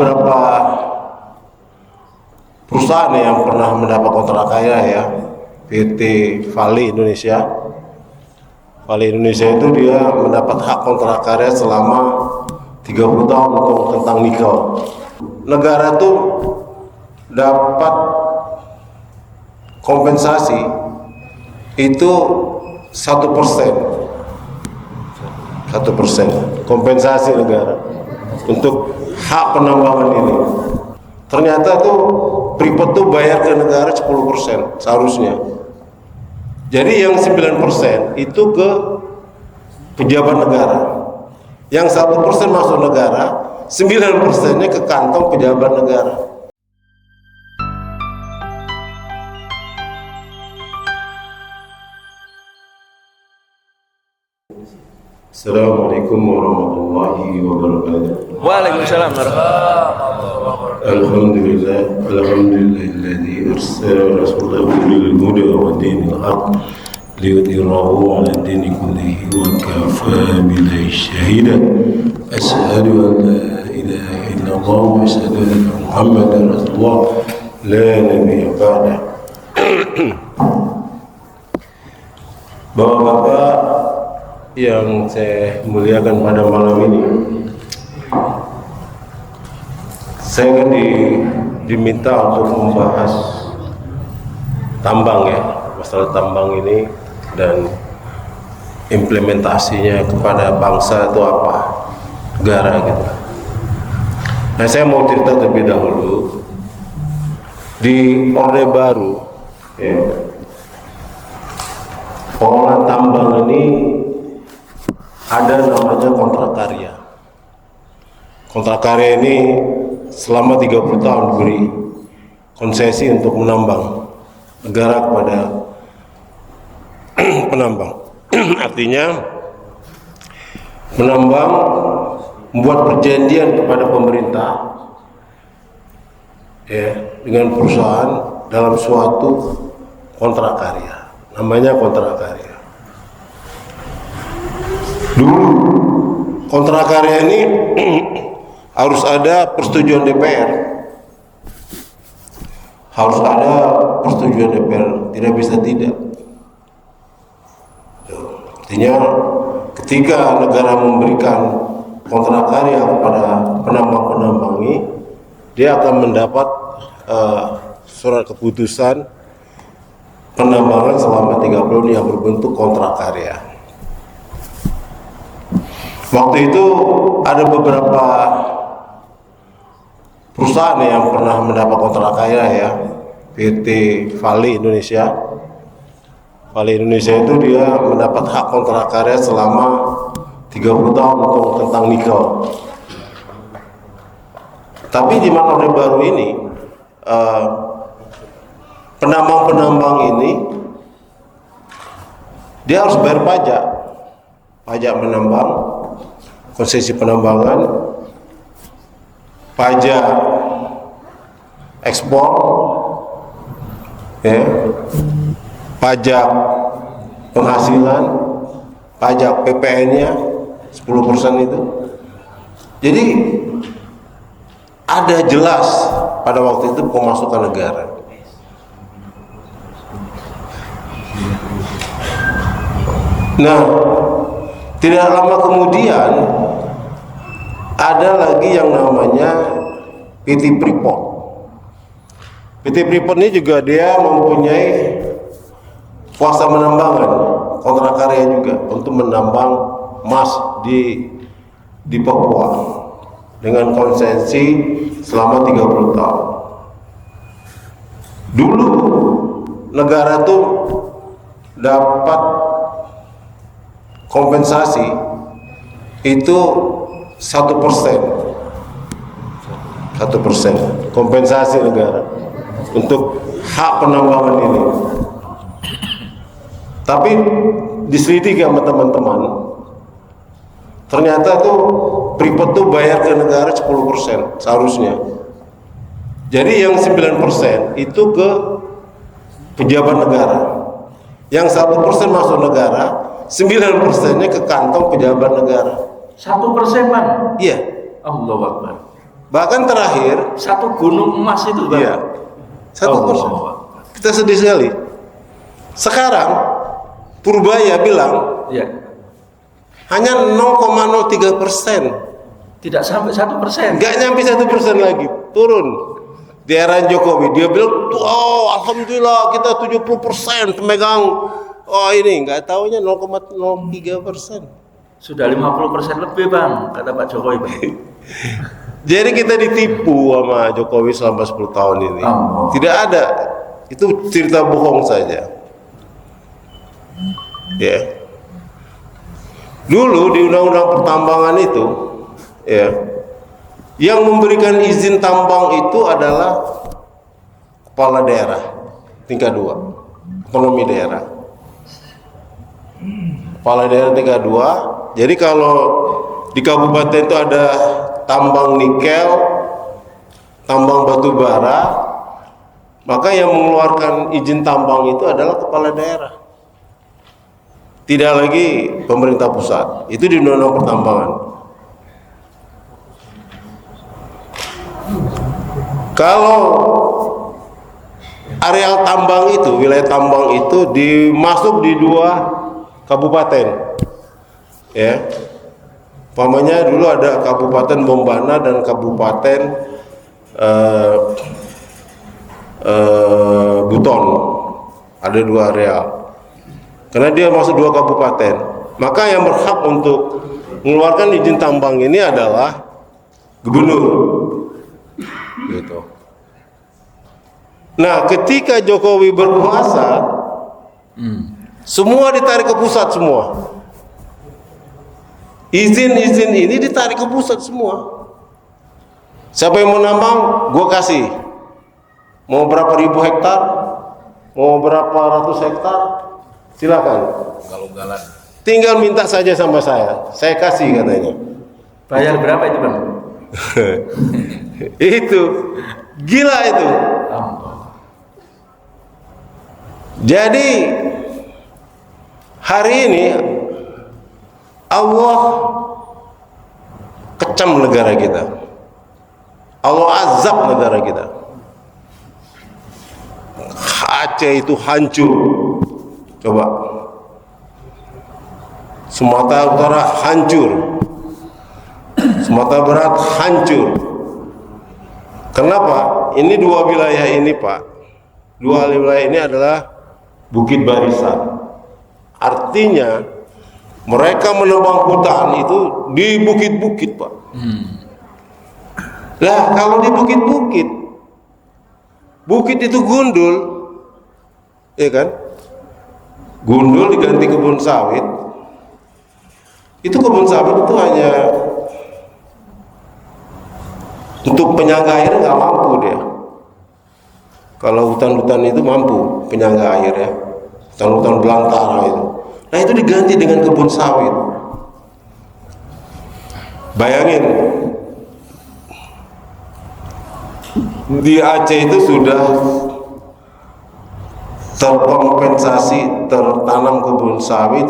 beberapa perusahaan yang pernah mendapat kontrak karya ya, PT Vale Indonesia. Vale Indonesia itu dia mendapat hak kontrak karya selama 30 tahun untuk tentang nikel. Negara tuh dapat kompensasi itu 1%, kompensasi negara untuk hak penambangan ini. Ternyata tuh Freeport tuh bayar ke negara 10% seharusnya. Jadi yang 9% itu ke pejabat negara. Yang 1% masuk negara, 9%-nya ke kantong pejabat negara. Assalamualaikum warahmatullahi wabarakatuh. Waalaikumsalam Alhamdulillahilladzi arsala rasulahu bil huda wa dinil haqq liyudhhirahu 'ala dini kullihi wa kafaa billahi shahida. Asyhadu an la ilaha illallah wa asyhadu anna Muhammadar rasulullah la nabiyya ba'da. Bapak-bapak yang saya muliakan pada malam ini, saya kan diminta untuk membahas tambang ya, masalah tambang ini dan implementasinya kepada bangsa itu apa, negara gitu. Nah, saya mau cerita terlebih dahulu di Orde Baru ya, pengelola tambang ini ada namanya kontrak karya. Kontrak karya ini selama 30 tahun diberi konsesi untuk menambang, negara kepada penambang. Artinya menambang, membuat perjanjian kepada pemerintah ya, dengan perusahaan dalam suatu kontrak karya. Namanya kontrak karya. Dulu kontrak karya ini harus ada persetujuan DPR, harus ada persetujuan DPR, tidak bisa tidak. Artinya ketika negara memberikan kontrak karya kepada penambang-penambang ini, dia akan mendapat surat keputusan penambangan selama 30 tahun yang berbentuk kontrak karya. Waktu itu ada beberapa perusahaan yang pernah mendapat kontrak karya ya, PT Vale Indonesia. Vale Indonesia itu dia mendapat hak kontrak karya selama 30 tahun untuk tentang nikel. Tapi di Orde Baru ini penambang-penambang ini dia harus bayar pajak menambang, konsesi penambangan, pajak ekspor, ya, pajak penghasilan, pajak PPN-nya 10% itu. Jadi ada jelas pada waktu itu pemasukan negara. Nah, tidak lama kemudian ada lagi yang namanya PT Freeport. PT Freeport ini juga dia mempunyai kuasa menambangan, kontrak karya juga untuk menambang emas di Papua dengan konsesi selama 30 tahun. Dulu negara tuh dapat kompensasi itu 1%, kompensasi negara untuk hak penambangan ini. Tapi diselidiki sama teman-teman, ternyata tuh Freeport tuh bayar ke negara 10% seharusnya. Jadi yang 9% itu ke pejabat negara, yang 1% masuk negara, 9%-nya ke kantong pejabat negara. 1%, Pak? Iya. Allahu Akbar. Bahkan terakhir satu gunung emas itu Bang. iya, 1%. Kita sedih sekali. Sekarang Purbaya bilang Ya. hanya 0,03%. Tidak sampai 1%. Nggak nyampe 1% lagi, turun. Di era Jokowi dia bilang, oh alhamdulillah kita 70% pemegang. Oh ini nggak taunya 0,03%. Sudah 50% lebih Bang, kata Pak Jokowi Bang. Jadi kita ditipu sama Jokowi selama 10 tahun ini. Oh. Tidak ada, itu cerita bohong saja. Ya. Dulu di undang-undang pertambangan itu, ya, yang memberikan izin tambang itu adalah kepala daerah tingkat 2, otonomi daerah. Kepala daerah tingkat 2. Jadi kalau di kabupaten itu ada tambang nikel, tambang batu bara, maka yang mengeluarkan izin tambang itu adalah kepala daerah. Tidak lagi pemerintah pusat. Itu di undang-undang pertambangan. Kalau areal tambang itu, wilayah tambang itu dimasuk di 2 kabupaten. Ya. Umpamanya dulu ada Kabupaten Bombana dan Kabupaten Buton. Ada 2 areal. Karena dia masuk 2 kabupaten, maka yang berhak untuk mengeluarkan izin tambang ini adalah gubernur. Gitu. Nah, ketika Jokowi berkuasa, semua ditarik ke pusat semua. Izin-izin ini ditarik ke pusat semua. Siapa yang mau nambang, gua kasih. Mau berapa ribu hektar, mau berapa ratus hektar, silakan. Galung-galan. Tinggal minta saja sama saya kasih katanya. Bayar berapa itu Bang? Itu gila itu. Jadi hari ini Allah kecam negara kita, Allah azab negara kita. Aceh itu hancur, coba. Sumatera Utara hancur, Sumatera Barat hancur. Kenapa? Ini 2 wilayah ini Pak, 2 wilayah ini adalah Bukit Barisan. Artinya mereka menebang hutan itu di bukit-bukit Pak. Lah kalau di bukit-bukit, bukit itu gundul, ya kan? Gundul diganti kebun sawit. Itu kebun sawit itu hanya untuk penyangga air nggak mampu dia. Kalau hutan-hutan itu mampu penyangga air ya, hutan-hutan belantara itu. Nah itu diganti dengan kebun sawit. Bayangin, di Aceh itu sudah terkompensasi tertanam kebun sawit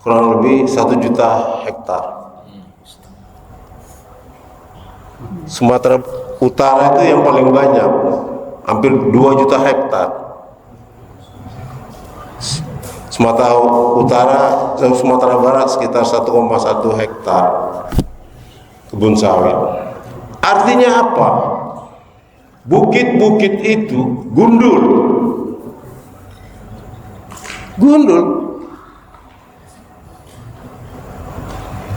kurang lebih 1 juta hektar. Sumatera Utara itu yang paling banyak, hampir 2 juta hektar. Sumatera Utara dan Sumatera Barat sekitar 1,1 hektar kebun sawit. Artinya apa? Bukit-bukit itu gundul. Gundul.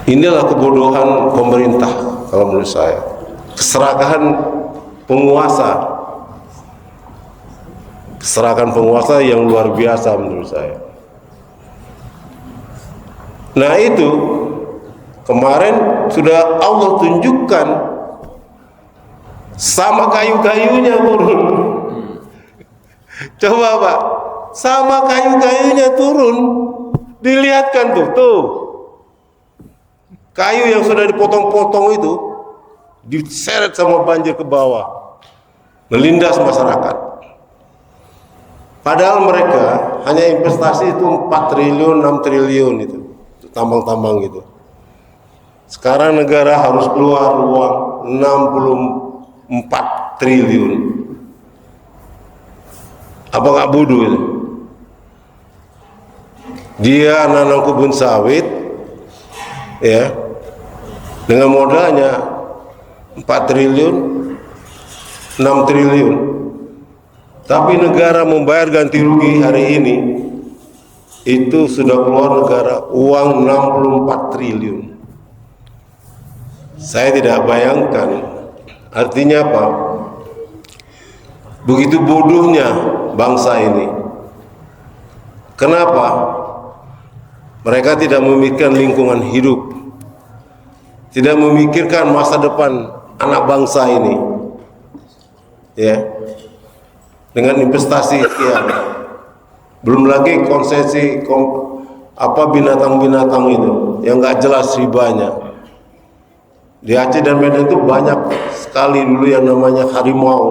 Inilah kebodohan pemerintah kalau menurut saya. Keserakahan penguasa. Keserakahan penguasa yang luar biasa menurut saya. Nah itu kemarin sudah Allah tunjukkan sama kayu-kayunya turun. Coba Pak, sama kayu-kayunya turun, dilihatkan tuh kayu yang sudah dipotong-potong itu diseret sama banjir ke bawah, melindas masyarakat. Padahal mereka hanya investasi itu 4 triliun, 6 triliun itu tambang-tambang gitu. Sekarang negara harus keluar uang 64 triliun. Apa nggak bodoh itu? Dia nanam kebun sawit, ya, dengan modalnya 4 triliun, 6 triliun. Tapi negara membayar ganti rugi hari ini itu sudah keluar negara uang 64 triliun. Saya tidak bayangkan. Artinya apa? Begitu bodohnya bangsa ini. Kenapa? Mereka tidak memikirkan lingkungan hidup, tidak memikirkan masa depan anak bangsa ini, ya. Dengan investasi sekian, belum lagi konsesi binatang-binatang itu yang nggak jelas ribanya. Di Aceh dan Medan itu banyak sekali dulu yang namanya harimau,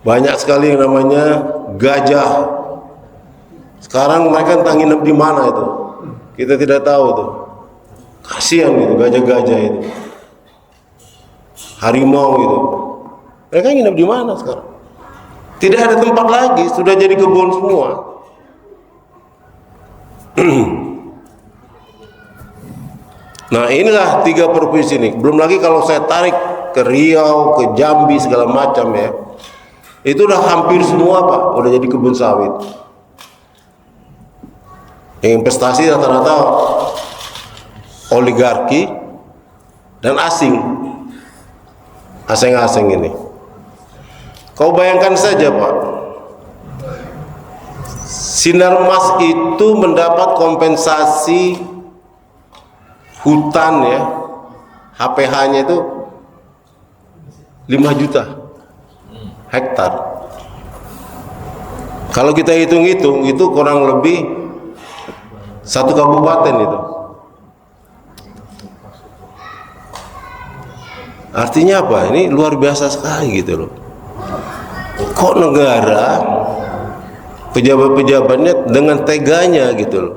banyak sekali yang namanya gajah. Sekarang mereka entah nginep di mana itu, kita tidak tahu tuh. Kasihan gitu gajah-gajah itu, harimau itu. Mereka nginep di mana sekarang? Tidak ada tempat lagi, sudah jadi kebun semua. Nah, inilah 3 provinsi ini. Belum lagi kalau saya tarik ke Riau, ke Jambi segala macam ya. Itu udah hampir semua Pak, udah jadi kebun sawit. Yang investasi rata-rata oligarki dan asing-asing ini. Kau bayangkan saja Pak, Sinarmas itu mendapat kompensasi hutan ya, HPH-nya itu 5 juta hektar. Kalau kita hitung-hitung itu kurang lebih 1 kabupaten itu. Artinya apa? Ini luar biasa sekali gitu loh. Kok negara pejabat-pejabatnya dengan teganya gitu loh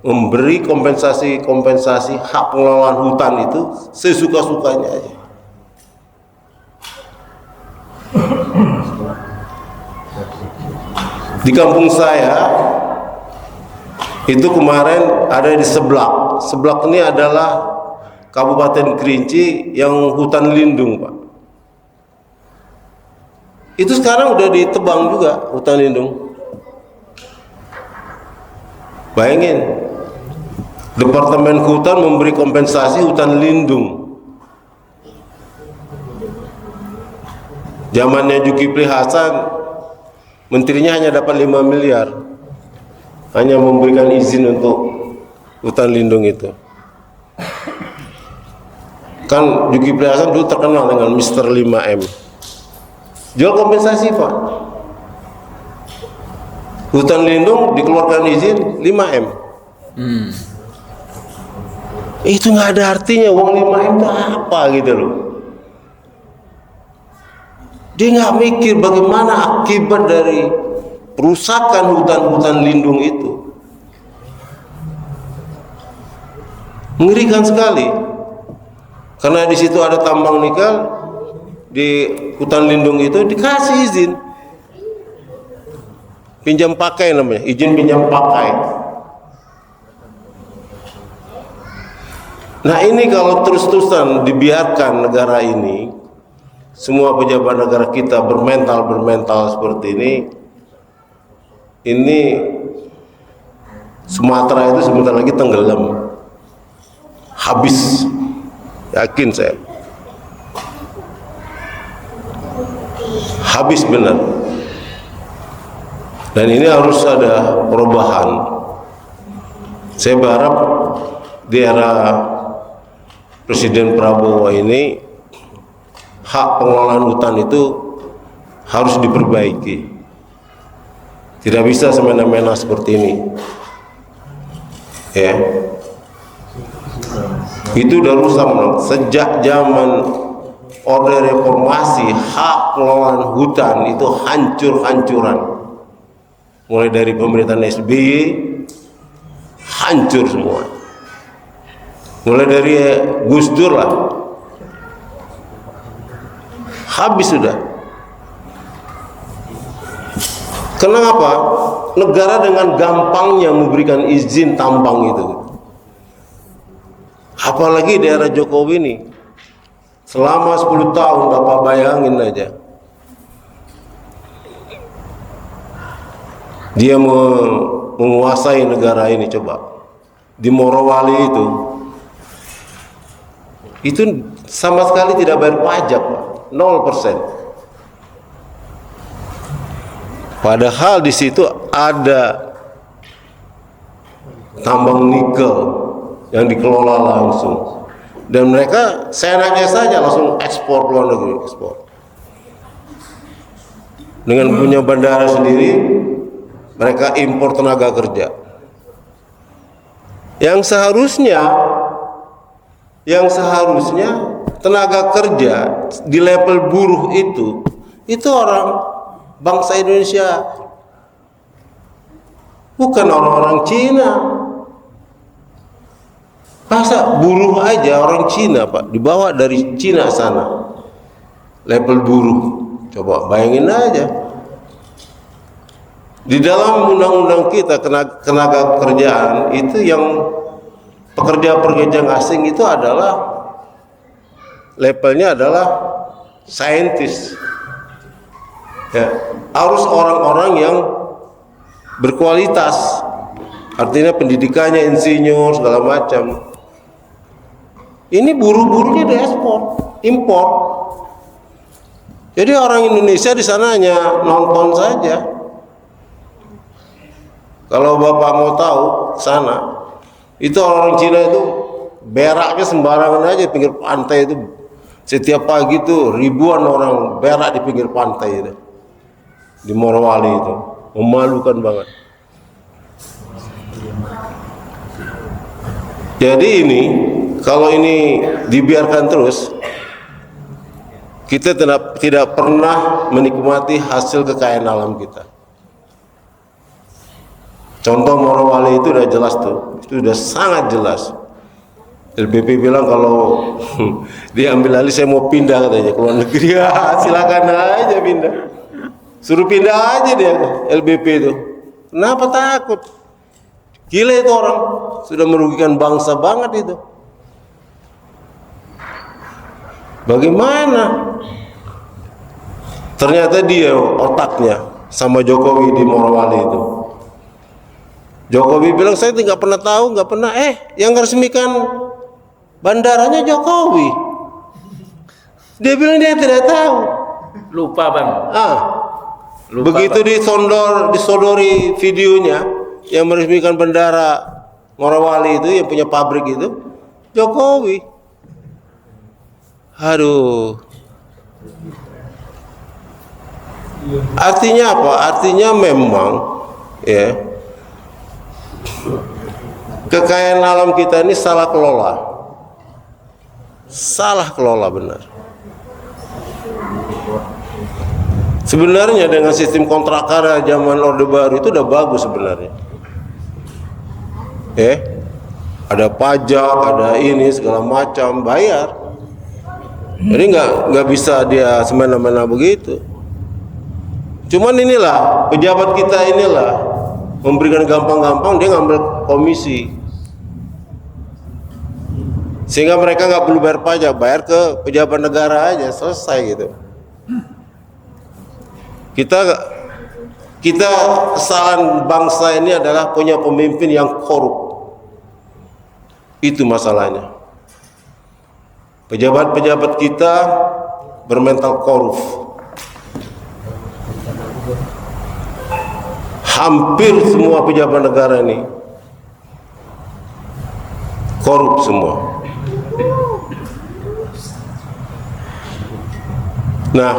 memberi kompensasi hak pengelolaan hutan itu sesuka-sukanya aja. Di kampung saya itu kemarin ada di Seblak. Seblak ini adalah Kabupaten Kerinci yang hutan lindung, Pak. Itu sekarang udah ditebang juga hutan lindung. Bayangin, Departemen Hutan memberi kompensasi hutan lindung. Zamannya Zulkifli Hasan, menterinya hanya dapat 5 miliar, hanya memberikan izin untuk hutan lindung itu. Kan Zulkifli Hasan dulu terkenal dengan Mr. 5M. Jual kompensasi Pak. Hutan lindung dikeluarkan izin 5M. Itu nggak ada artinya, uang 5M itu apa gitu loh. Dia nggak mikir bagaimana akibat dari perusakan hutan-hutan lindung itu. Mengerikan sekali. Karena di situ ada tambang nikel, di hutan lindung itu dikasih izin pinjam pakai namanya, izin pinjam pakai. Nah ini kalau terus-terusan dibiarkan negara ini, semua pejabat negara kita bermental seperti ini Sumatera itu sebentar lagi tenggelam, habis, yakin saya, habis benar. Dan ini harus ada perubahan. Saya berharap di era Presiden Prabowo ini hak pengelolaan hutan itu harus diperbaiki. Tidak bisa semena-mena seperti ini. Ya. Itu udah rusak sejak zaman Orde Reformasi. Hak pengelolaan hutan itu hancur-hancuran. Mulai dari pemerintahan SBY hancur semua. Mulai dari Gus Dur lah, habis sudah. Kenapa? Negara dengan gampangnya memberikan izin tambang itu. Apalagi daerah Jokowi ini. Selama 10 tahun Bapak bayangin aja. Dia menguasai negara ini, coba. Di Morowali itu sama sekali tidak bayar pajak, Pak. 0%. Padahal di situ ada tambang nikel yang dikelola langsung, dan mereka seenaknya saja langsung ekspor ke luar negeri, ekspor. Dengan punya bandara sendiri, mereka impor tenaga kerja. Yang seharusnya tenaga kerja di level buruh itu orang bangsa Indonesia, bukan orang-orang Cina. Masa buruh aja orang Cina, Pak, dibawa dari Cina sana level buruh. Coba bayangin aja. Di dalam undang-undang kita tenaga kerjaan itu, yang pekerja-pekerja asing itu adalah levelnya adalah saintis. Ya, harus orang-orang yang berkualitas, artinya pendidikannya insinyur segala macam. Ini buruh-buruhnya diekspor, impor. Jadi orang Indonesia di sana hanya nonton saja. Kalau Bapak mau tahu sana, itu orang Cina itu beraknya sembarangan aja pinggir pantai itu. Setiap pagi itu ribuan orang berak di pinggir pantai itu. Di Morowali itu memalukan banget. Jadi ini, kalau ini dibiarkan terus, kita tidak pernah menikmati hasil kekayaan alam kita. Contoh Morowali itu udah jelas tuh, itu udah sangat jelas. LBP bilang kalau diambil alih saya mau pindah katanya ke luar negeri. Ya, silakan aja pindah. Suruh pindah aja dia LBP itu. Kenapa takut? Gila itu orang, sudah merugikan bangsa banget itu. Bagaimana? Ternyata dia otaknya sama Jokowi di Morowali itu. Jokowi bilang saya tidak pernah tahu, nggak pernah. Yang resmikan bandaranya Jokowi. Dia bilang dia tidak tahu. Lupa, Bang. Lupa, Begitu Bang. Disodori videonya yang meresmikan bandara Morowali itu, yang punya pabrik itu Jokowi. Aduh. Artinya apa? Artinya memang ya, kekayaan alam kita ini salah kelola. Salah kelola benar. Sebenarnya dengan sistem kontrak karya zaman Orde Baru itu udah bagus sebenarnya. Ada pajak, ada ini segala macam, bayar. Jadi nggak bisa dia semena-mena begitu. Cuman inilah pejabat kita inilah memberikan gampang-gampang, dia ngambil komisi, sehingga mereka nggak perlu bayar pajak, bayar ke pejabat negara aja, selesai gitu. Kita kesalahan bangsa ini adalah punya pemimpin yang korup. Itu masalahnya. Pejabat-pejabat kita bermental korup. Hampir semua pejabat negara ini korup semua. Nah,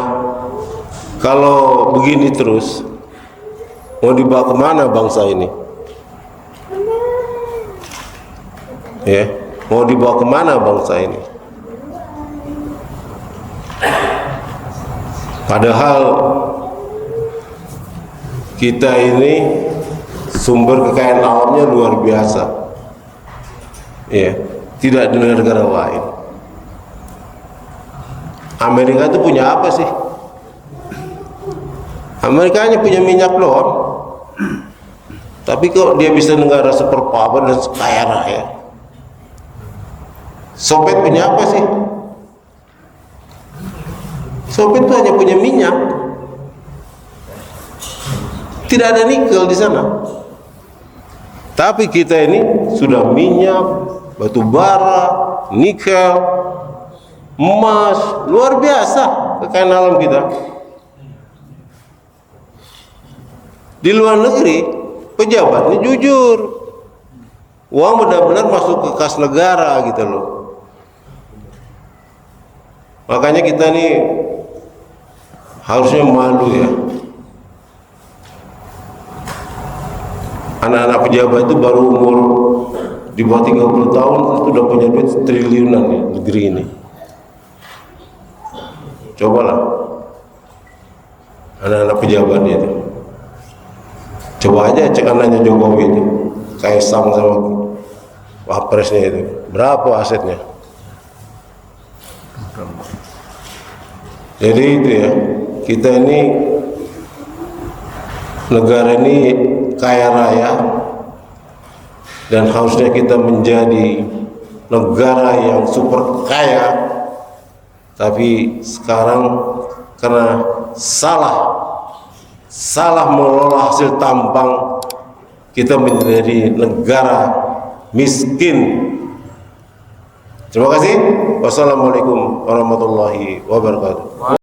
kalau begini terus, mau dibawa kemana bangsa ini? Mau dibawa kemana bangsa ini? Padahal kita ini sumber kekayaan alamnya luar biasa, tidak di negara lain. Amerika itu punya apa sih? Amerika hanya punya minyak doang. Tapi kok dia bisa negara superpower dan kaya raya? Soviet punya apa sih? Soviet itu hanya punya minyak. Tidak ada nikel di sana. Tapi kita ini sudah minyak, batu bara, nikel, emas, luar biasa kekayaan alam kita. Di luar negeri pejabatnya jujur, uang benar-benar masuk ke kas negara gitu loh. Makanya kita nih harusnya malu ya. Anak-anak pejabat itu baru umur di bawah 30 tahun itu udah punya duit triliunan ya negeri ini. Cobalah anak-anak pejabatnya itu. Coba aja cek anaknya Jokowi itu, Kaisang sama Wapresnya itu, berapa asetnya? Jadi itu ya, kita ini negara ini kaya raya dan harusnya kita menjadi negara yang super kaya, tapi sekarang karena salah mengelola hasil tambang, kita menjadi negara miskin. Terima kasih. Wassalamualaikum warahmatullahi wabarakatuh.